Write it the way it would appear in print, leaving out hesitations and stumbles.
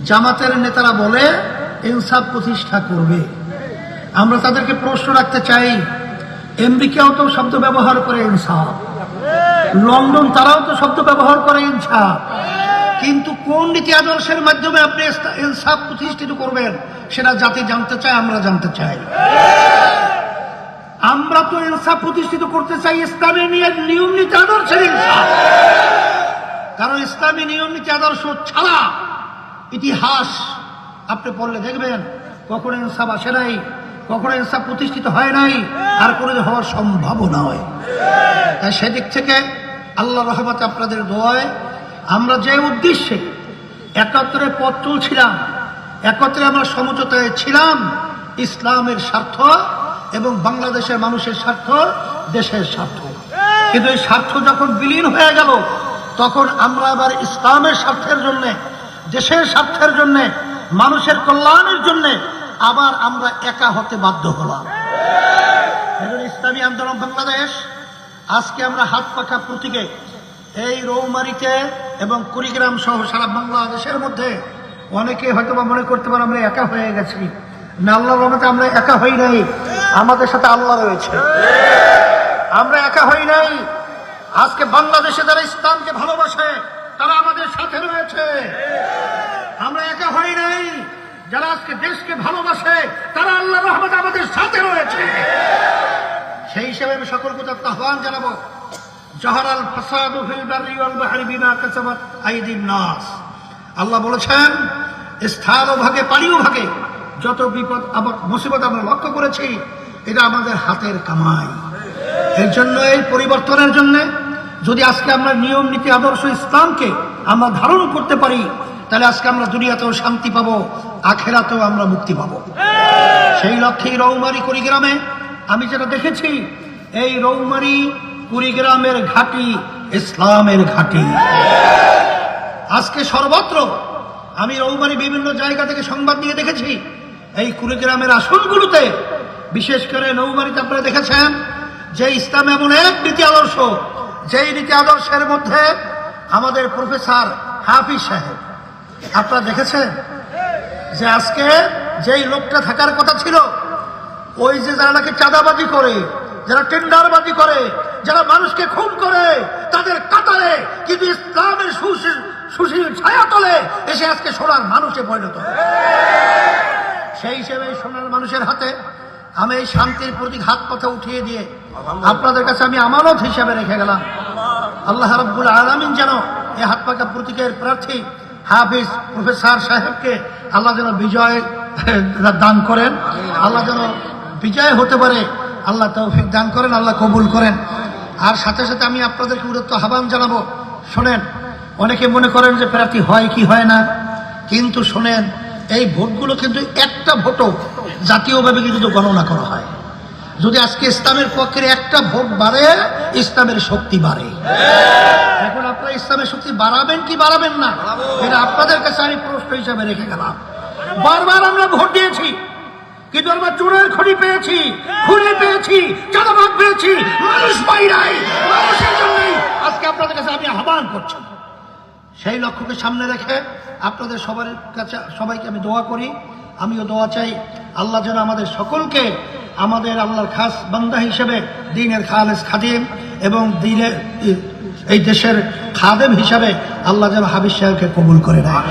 জামাতের নেতারা বলে ইনসাফ প্রতিষ্ঠা করবে। আমরা তাদেরকে প্রশ্ন রাখতে চাই, আমেরিকাও তো শব্দ ব্যবহার করে ইনসাফ, লন্ডন তারাও তো শব্দ ব্যবহার করে ইনসাফ, কিন্তু কোন নীতি আদর্শের মাধ্যমে আপনি ইনসাফ প্রতিষ্ঠিত করবেন সেটা জাতি জানতে চায়, আমরা জানতে চাই। আমরা তো ইনসাফ প্রতিষ্ঠিত করতে চাই ইসলামী নিয়ম নীতি আদর্শের ইনসাফ, কারণ ইসলামী নিয়ম নীতি আদর্শ ছাড়া ইতিহাস আপনি পড়লে দেখবেন কখনো ইনসাফ আসে নাই, কখনো ইনসাফ প্রতিষ্ঠিত হয় নাই, আর কোনো হওয়ার সম্ভাবনা হয়। তাই সেদিক থেকে আল্লাহ রহমতে আপনাদের দোয়ায় আমরা যে উদ্দেশ্যে একাত্তরে পথ চলছিলাম, একত্রে আমরা সমঝোতায় ছিলাম, ইসলামের স্বার্থ এবং বাংলাদেশের মানুষের স্বার্থ, দেশের স্বার্থ, কিন্তু এই স্বার্থ যখন বিলীন হয়ে গেল তখন আমরা আবার ইসলামের স্বার্থের জন্য, দেশের স্বার্থের জন্য, মানুষের কল্যাণের জন্য আবার আমরা একা হতে বাধ্য হলাম। ইসলামী আন্দোলন বাংলাদেশ আজকে আমরা হাত পাখা প্রতীকে এই রৌমারীতে এবং কুড়িগ্রাম সহ সারা বাংলাদেশের মধ্যে অনেকে হয়তো বা মনে করতে পারে আমরা একা হয়ে গেছি। না, আল্লাহর রহমতে আমরা একা হই নাই, আমাদের সাথে আল্লাহ রয়েছে। আমরা একা হই নাই। আজকে বাংলাদেশে যারা ইসলামকে ভালোবাসে তারা আমাদের সাথে রয়েছে। আমরা একা হই নাই। যারা আজকে দেশকে ভালোবাসে তারা আল্লাহর রহমতে আমাদের সাথে রয়েছে। সেই হিসেবে আমি সকলকে আহ্বান জানাবো, জহরাল ফাসাদু ফিল বাররি ওয়াল বাহরি বিমা কাসাবাত আইদিন নাস। আল্লাহ বলেছেন স্থল ভাগে পানিও ভাগে যত বিপদ মুসিবত আমরা লক্ষ্য করেছি এটা আমাদের হাতের কামাই। এর জন্য এই পরিবর্তনের জন্য যদি আজকে আমরা নিয়ম নীতি আদর্শ ইসলামকে আমরা ধারণ করতে পারি তাহলে আজকে আমরা দুনিয়াতেও শান্তি পাবো, আখেরাতেও আমরা মুক্তি পাবো। সেই লক্ষ্যে রৌমারী কুড়িগ্রামে আমি যেটা দেখেছি, এই রৌমারী কুড়িগ্রামের ঘাঁটি ইসলামের ঘাঁটি। আজকে সর্বত্র আমি রৌমারী বিভিন্ন জায়গা থেকে সংবাদ নিয়ে দেখেছি, এই কুড়িগ্রামের আসনগুলোতে, বিশেষ করে রৌমারীতে আপনারা দেখেছেন যে ইসলাম এমন এক নীতি আদর্শ, যেই নীতি আদর্শের মধ্যে আমাদের প্রফেসর হাফিজ সাহেব, আপনারা দেখেছেন যে আজকে যেই লোকটা থাকার কথা ছিল, ওই যে যারা নাকি চাঁদাবাজি করে, যারা টেন্ডারবাজি করে, যারা মানুষকে খুন করে, তাদের কাতারে কিন্তু ইসলামের সুশীল ছায়া তলে এসে আজকে সোনার মানুষে পরিণত। সেই হিসেবে সোনার মানুষের হাতে আমি এই শান্তির প্রতীক হাত কথা উঠিয়ে দিয়ে আপনাদের কাছে আমি আমানত হিসেবে রেখে গেলাম। আল্লাহ রাব্বুল আলামিন যেন এই হাত পাকা প্রতীকের প্রার্থী হাফিজ প্রফেসর সাহেবকে আল্লাহ যেন বিজয় দান করেন, আল্লাহ যেন বিজয় হতে পারে, আল্লাহ তৌফিক দান করেন, আল্লাহ কবুল করেন। আর সাথে সাথে আমি আপনাদেরকে উদ্যত আহ্বান জানাবো, শোনেন, অনেকে মনে করেন যে প্রার্থী হয় কি হয় না, কিন্তু শোনেন এই ভোটগুলো কিন্তু একটা ভোটও জাতীয়ভাবে কিন্তু গণনা করা হয়। যদি আজকে ইসলামের পক্ষের একটা ভোট বাড়ে, ইসলামের শক্তি বাড়ে। এখন আপনারা ইসলামের শক্তি বাড়াবেন কি বাড়াবেন না, এটা আপনাদের কাছে আমি প্রশ্ন হিসাবে রেখে গেলাম। বারবার আমরা ভোট দিয়েছি, কিন্তু আমরা চোরের খড়ি পেয়েছি, খুনি পেয়েছি, চাঁদাবাজ পেয়েছি, মানুষ পাই নাই। মানুষের জন্যই আজকে আপনাদের কাছে আমি আহ্বান করছি। সেই লক্ষ্যকে সামনে রেখে আপনাদের সবার কাছে সবাইকে আমি দোয়া করি, আমিও দোয়া চাই আল্লাহ যেন আমাদের সকলকে আমাদের আল্লাহর খাস বান্দা হিসেবে দ্বীনের খালেস খাদিম এবং দ্বীনের এই দেশের খাদেম হিসাবে আল্লাহ যেন হাফিজ সাহেবকে কবুল করে নেয়।